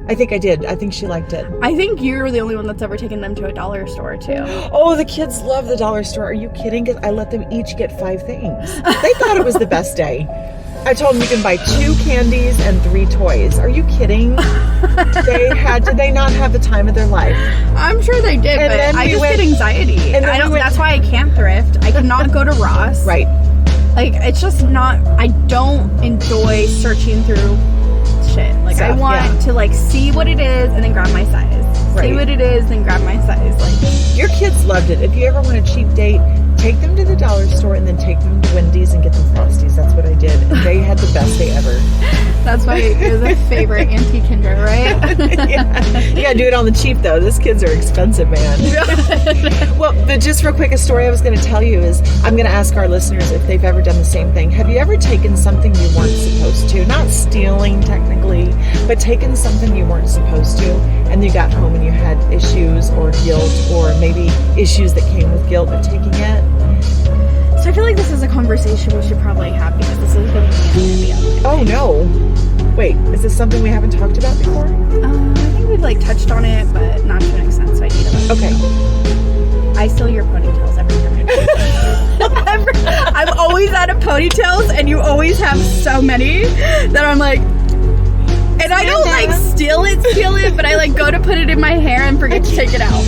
I think I did. I think she liked it. I think you're the only one that's ever taken them to a dollar store too. Oh, the kids love the dollar store. Are you kidding? Because I let them each get 5 things. They thought it was the best day. I told them you can buy 2 candies and 3 toys. Are you kidding? Did they not have the time of their life? I'm sure they did, And but then I we just went- get anxiety. and then That's why I can't thrift. I cannot go to Ross. Right. Like, it's just not, I don't enjoy searching through shit. Like, I Stuff, want to, like, see what it is and then grab my size. Right. See what it is, then grab my size. Like, Your kids loved it. If you ever want a cheap date, take them to the dollar store and then take them to Wendy's and get them Frosties. That's what I did. And they had the best day ever. that's why you're the favorite Auntie Kindra, right? Yeah. You gotta do it on the cheap though. Those kids are expensive, man. Well, but just real quick, a story I was going to tell you is I'm going to ask our listeners if they've ever done the same thing. Have you ever taken something you weren't supposed to? Not stealing technically, but taken something you weren't supposed to, and you got home and you had issues or guilt, or maybe issues that came with guilt of taking it? So I feel like this is a conversation we should probably have because this is going to be up. Oh no. Wait, is this something we haven't talked about before? I think we've like touched on it, but not to an extent, so I need to let you Okay. know. I steal your ponytails every time. I'm always out of ponytails, and you always have so many that I'm like, and I don't like steal it, but I like go to put it in my hair and forget to take it out.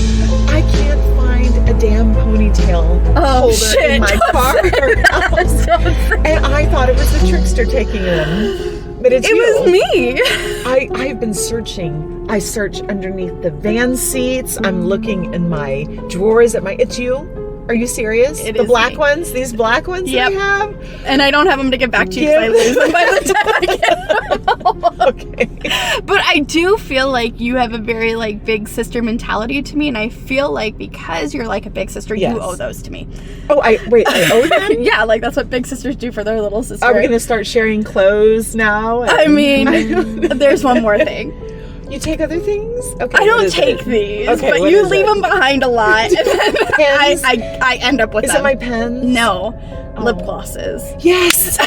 I can't find a damn ponytail holder in my car. And I thought it was the trickster taking them. But it's It you. was me. I've been searching. I search underneath the van seats. I'm looking in my drawers It's you? Are you serious? It the is black me. ones? These black ones that we have? And I don't have them to get back to you because I lose them by the time I get them. Okay. But I do feel like you have a very like big sister mentality to me, and I feel like because you're like a big sister, Yes. you owe those to me. Oh, I owe them? Yeah, like that's what big sisters do for their little sister. Are we going to start sharing clothes now? I mean, there's one more thing. You take other things? Okay. I what don't is take it? these, Okay, but what you is leave it? them behind a lot, and then Pens? I end up with Is them. it my pens? No, lip Oh. glosses. Yes.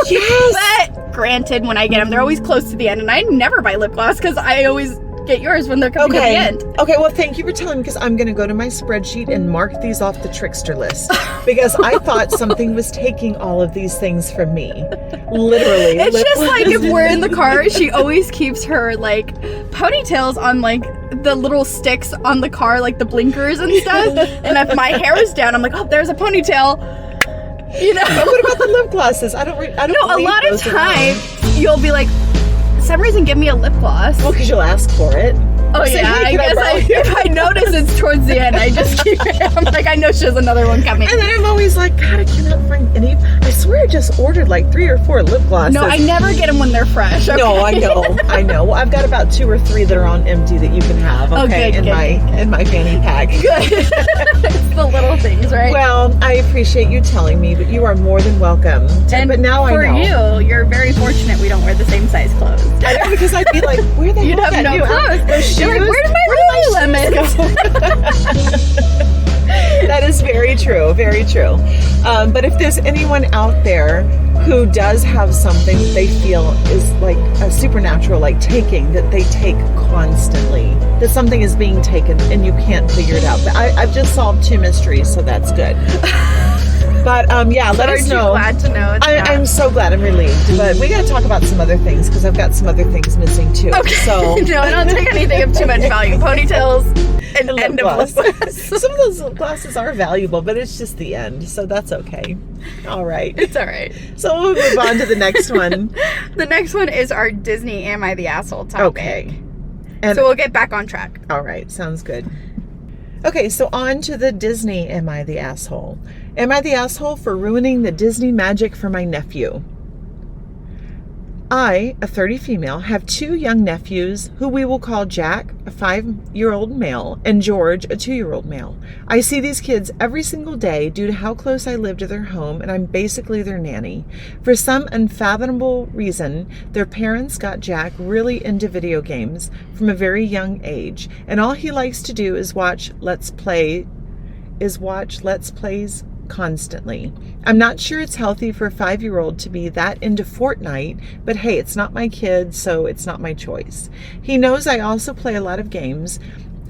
Yes. But granted, when I get them, they're always close to the end, and I never buy lip gloss because I always get yours when they're coming to the end. Okay, well, thank you for telling me, because I'm going to go to my spreadsheet and mark these off the trickster list, because I thought something was taking all of these things from me. Literally. It's just like if we're in the car, she always keeps her like ponytails on like the little sticks on the car, like the blinkers and stuff. And if my hair is down, I'm like, oh, there's a ponytail. You know. But what about the lip glosses? I don't No, a leave lot of those around. times you'll be like, for some reason, give me a lip gloss. Well, because you'll ask for it. Oh Say, yeah, "Hey, I can guess borrow your-" if I notice it's towards the end, I just keep it. I'm like, I know she has another one coming. And then I'm always like, God, I cannot find any. I swear I just ordered like 3 or 4 lip glosses. No, I never get them when they're fresh. Okay? No, I know. Well, I've got about 2 or 3 that are on empty that you can have. Oh, Okay, good, in my fanny pack. Good. It's the little little things, right? Well, I appreciate you telling me, but you are more than welcome. But now I know. For you, you're very fortunate we don't wear the same size clothes. I know, because I'd be like, where the You'd hell have did no clothes. You're like, where did my Lululemon? That is very true, very true. But if there's anyone out there who does have something that they feel is like a supernatural, like taking, that they take constantly, that something is being taken and you can't figure it out. But I've just solved 2 mysteries, so that's good. But yeah, let us know. Glad to know. I'm so glad. I'm relieved. But we got to talk about some other things, because I've got some other things missing too. Okay. So no, I don't take anything of too much value. Ponytails and end of lip gloss. Some of those lip glosses are valuable, but it's just the end, so that's okay. All right. It's all right. So we'll move on to the next one. The next one is our Disney Am I the Asshole topic. Okay. And so we'll get back on track. All right. Sounds good. Okay, so on to the Disney Am I the Asshole? Am I the asshole for ruining the Disney magic for my nephew? I, a 30 female, have 2 young nephews who we will call Jack, a 5-year-old male, and George, a 2-year-old male. I see these kids every single day due to how close I live to their home, and I'm basically their nanny. For some unfathomable reason, their parents got Jack really into video games from a very young age, and all he likes to do is watch Let's Plays constantly. I'm not sure it's healthy for a 5-year-old to be that into Fortnite, but hey, it's not my kid, so it's not my choice. He knows I also play a lot of games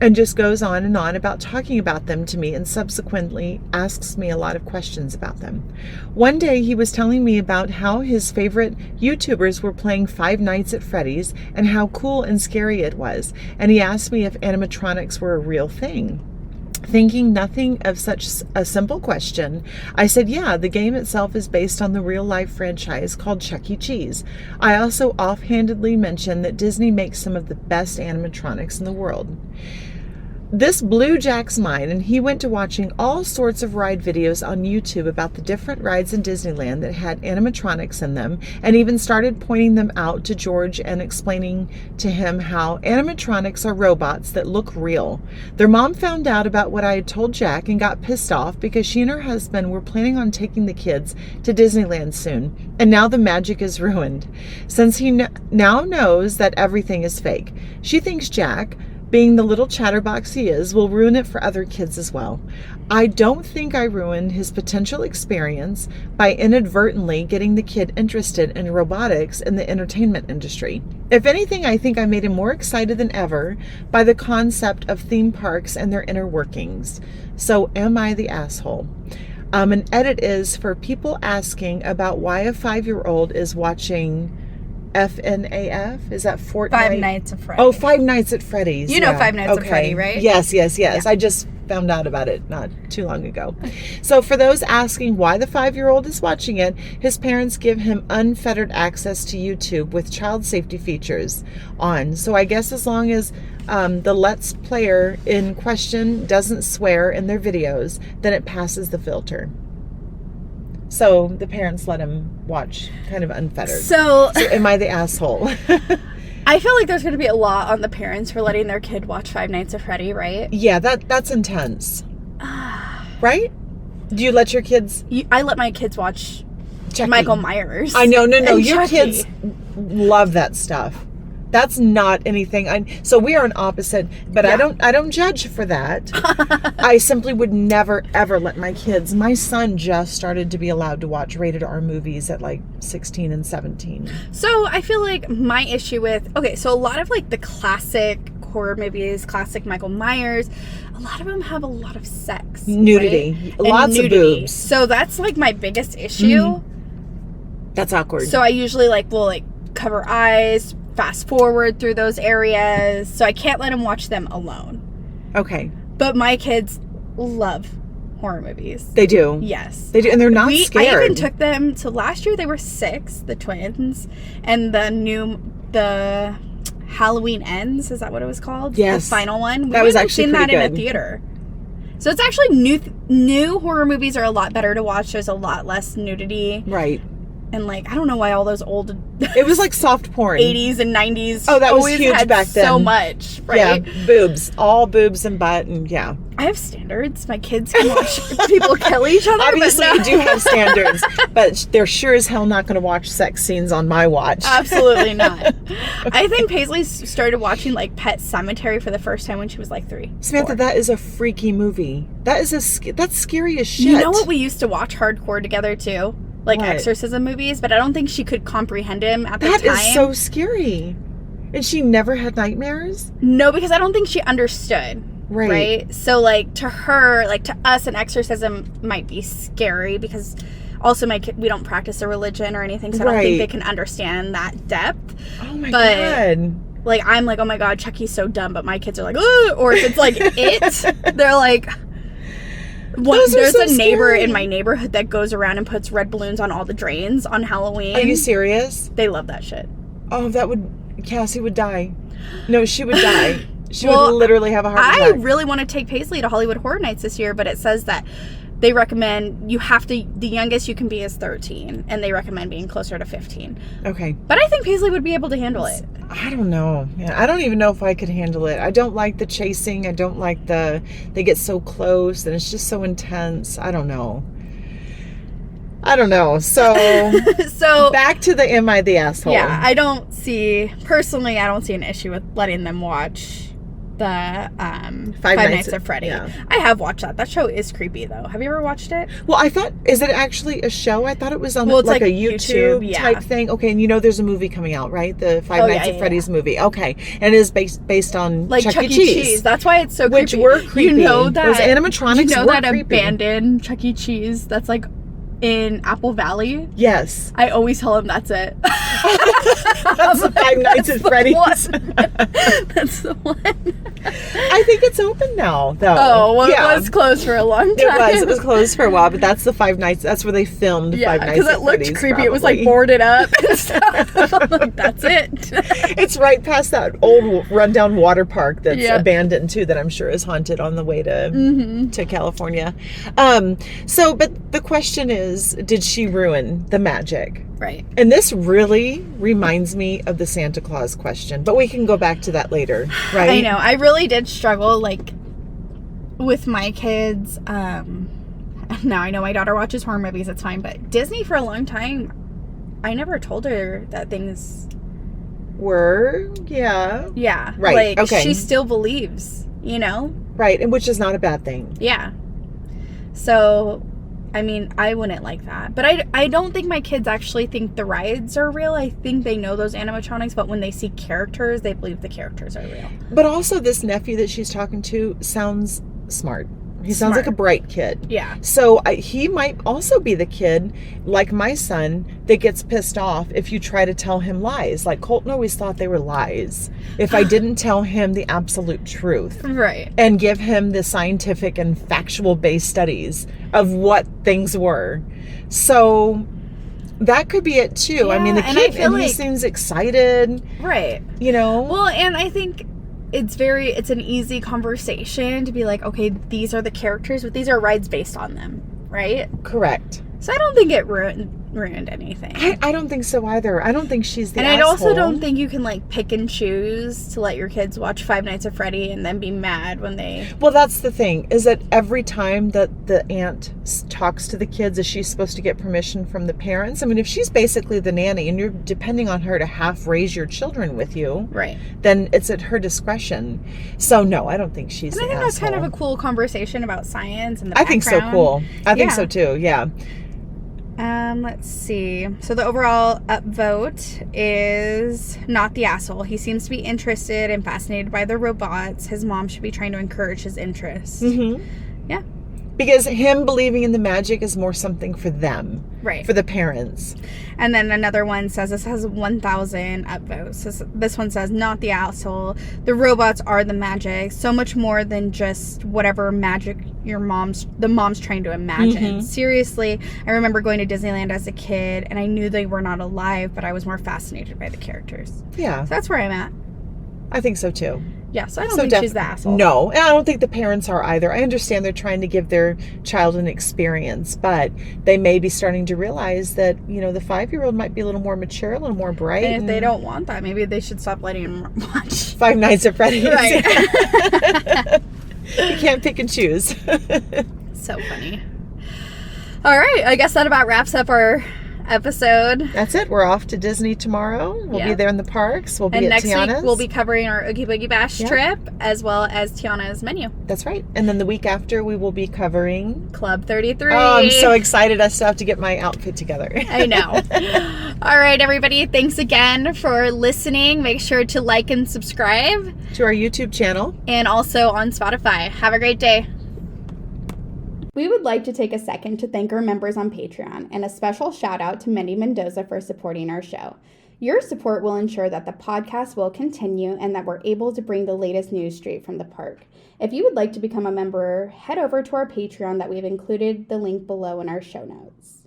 and just goes on and on about talking about them to me, and subsequently asks me a lot of questions about them. One day he was telling me about how his favorite YouTubers were playing Five Nights at Freddy's and how cool and scary it was, and he asked me if animatronics were a real thing. Thinking nothing of such a simple question, I said, yeah, the game itself is based on the real-life franchise called Chuck E. Cheese. I also offhandedly mentioned that Disney makes some of the best animatronics in the world. This blew Jack's mind, and he went to watching all sorts of ride videos on YouTube about the different rides in Disneyland that had animatronics in them, and even started pointing them out to George and explaining to him how animatronics are robots that look real. Their mom found out about what I had told Jack and got pissed off because she and her husband were planning on taking the kids to Disneyland soon, and now the magic is ruined, since he now knows that everything is fake. She thinks Jack, being the little chatterbox he is, will ruin it for other kids as well. I don't think I ruined his potential experience by inadvertently getting the kid interested in robotics in the entertainment industry. If anything, I think I made him more excited than ever by the concept of theme parks and their inner workings. So am I the asshole? An edit is for people asking about why a 5-year-old is watching FNAF? Is that Fortnite? Five Nights at Freddy's. Oh, Five Nights at Freddy's. You know Five Nights at Freddy, right? Yes. Yeah. I just found out about it not too long ago. So for those asking why the 5-year-old is watching it, his parents give him unfettered access to YouTube with child safety features on. So I guess as long as the Let's Player in question doesn't swear in their videos, then it passes the filter. So the parents let him watch kind of unfettered. So am I the asshole? I feel like there's going to be a lot on the parents for letting their kid watch Five Nights at Freddy, right? Yeah, that's intense. Right? Do you let your kids? I let my kids watch Chucky. Michael Myers. I know, no. Your Chucky. kids love that stuff. That's not anything. So we are an opposite, but yeah. I don't judge for that. I simply would never ever let my kids. My son just started to be allowed to watch rated R movies at like 16 and 17. So I feel like my issue with so a lot of like the classic horror movies, classic Michael Myers, a lot of them have a lot of sex, nudity, right? Lots of boobs. So that's like my biggest issue. That's awkward. So I usually will cover eyes, fast forward through those areas, so I can't let them watch them alone. Okay. But my kids love horror movies. They do. Yes. They do, and they're not scared. I even took them to last year. They were 6, the twins, and the Halloween Ends. Is that what it was called? Yes. The final one. That was actually seen that pretty in good. a theater. So it's actually new horror movies are a lot better to watch. There's a lot less nudity. Right. And, like, I don't know why all those old... It was like soft porn. 80s and 90s. Oh, that was huge back then. So much, right? Yeah, boobs. All boobs and butt, and yeah. I have standards. My kids can watch people kill each other. Obviously, you do have standards, but they're sure as hell not going to watch sex scenes on my watch. Absolutely not. I think Paisley started watching, like, Pet Sematary for the first time when she was, like, 3. Samantha, 4. that is a freaky movie. That's scary as shit. You know what? We used to watch hardcore together, too. Like, what? exorcism movies, but I don't think she could comprehend him at the time. That is so scary. And she never had nightmares? No, because I don't think she understood. Right. So, like, to her, like, to us, an exorcism might be scary because also we don't practice a religion or anything, so I don't think they can understand that depth. Oh, my God. Like, I'm like, oh, my God, Chucky's so dumb, but my kids are like, ugh! Or if it's, like, it, they're like... There's a neighbor in my neighborhood that goes around and puts red balloons on all the drains on Halloween. Are you serious? They love that shit. Oh, Cassie would die. No, she would die. She would literally have a heart attack. I really want to take Paisley to Hollywood Horror Nights this year, but it says that they recommend the youngest you can be is 13, and they recommend being closer to 15. Okay. But I think Paisley would be able to handle it. I don't know. Yeah, I don't even know if I could handle it. I don't like the chasing. I don't like they get so close, and it's just so intense. I don't know. So back to the am I the asshole? Yeah, I don't see an issue with letting them watch the Five Nights at Freddy. Yeah. I have watched that. That show is creepy, though. Have you ever watched it? Well, I thought, is it actually a show? I thought it was on it's like a YouTube type thing. Okay, and there's a movie coming out, right? The Five Nights at Freddy's movie. Okay, and it is based on like Chuck E. Cheese. That's why it's so creepy. Which were creepy. You know that those animatronics were that creepy. abandoned Chuck E. Cheese that's like in Apple Valley? Yes. I always tell him that's it. That's the Five Nights at Freddy's. That's the one. I think it's open now, though. Oh, well, it was closed for a long time. It was closed for a while, but that's the Five Nights. That's where they filmed Five Nights at Freddy's. Because it looked creepy. Probably. It was like boarded up and stuff. I'm like, that's it. It's right past that old rundown water park that's abandoned too, that I'm sure is haunted on the way to California. But the question is, did she ruin the magic? Right. And this really reminds me of the Santa Claus question, but we can go back to that later, right? I know. I really did struggle, like, with my kids. Now I know my daughter watches horror movies, it's fine, but Disney for a long time, I never told her that things were, yeah. Right. Like, she still believes, Right, and which is not a bad thing. Yeah. So, I mean, I wouldn't like that. But I don't think my kids actually think the rides are real. I think they know those animatronics, but when they see characters, they believe the characters are real. But also this nephew that she's talking to sounds smart. He sounds like a bright kid. Yeah. So he might also be the kid, like my son, that gets pissed off if you try to tell him lies. Like Colton always thought they were lies if I didn't tell him the absolute truth. Right. And give him the scientific and factual-based studies of what things were. So that could be it too. Yeah, I mean, the kid, and he seems excited. Right. Well, and I think it's an easy conversation to be like, okay, these are the characters, but these are rides based on them, right? Correct. So I don't think it ruined anything. I don't think so either. I don't think she's the asshole. And I also don't think you can, like, pick and choose to let your kids watch Five Nights at Freddy and then be mad when they... Well, that's the thing, is that every time that the aunt talks to the kids, is she supposed to get permission from the parents? I mean, if she's basically the nanny and you're depending on her to half raise your children with you, right, then it's at her discretion. So, no, I don't think she's the asshole. I think that's kind of a cool conversation about science and the background. I think so cool. I think so, too, yeah. Let's see. So the overall upvote is not the asshole. He seems to be interested and fascinated by the robots. His mom should be trying to encourage his interest. Mm-hmm. Yeah. Because him believing in the magic is more something for them. Right. For the parents. And then another one says, this has 1,000 upvotes. This one says, not the asshole. The robots are the magic. So much more than just whatever magic the mom's trying to imagine. Mm-hmm. Seriously, I remember going to Disneyland as a kid, and I knew they were not alive, but I was more fascinated by the characters. Yeah. So that's where I'm at. I think so, too. Yeah, so I don't think she's the asshole. No, and I don't think the parents are either. I understand they're trying to give their child an experience, but they may be starting to realize that, the 5-year-old might be a little more mature, a little more bright. And if they don't want that, maybe they should stop letting him watch Five Nights at Freddy's. Right. You can't pick and choose. So funny. All right, I guess that about wraps up our episode. That's it. We're off to Disney tomorrow. We'll be there in the parks. We'll be at next Tiana's. week we'll be covering our Oogie Boogie Bash trip as well as Tiana's menu. That's right. And then the week after we will be covering Club 33. Oh, I'm so excited. I still have to get my outfit together. I know. All right, everybody. Thanks again for listening. Make sure to like and subscribe to our YouTube channel and also on Spotify. Have a great day. We would like to take a second to thank our members on Patreon and a special shout out to Mindy Mendoza for supporting our show. Your support will ensure that the podcast will continue and that we're able to bring the latest news straight from the park. If you would like to become a member, head over to our Patreon that we've included the link below in our show notes.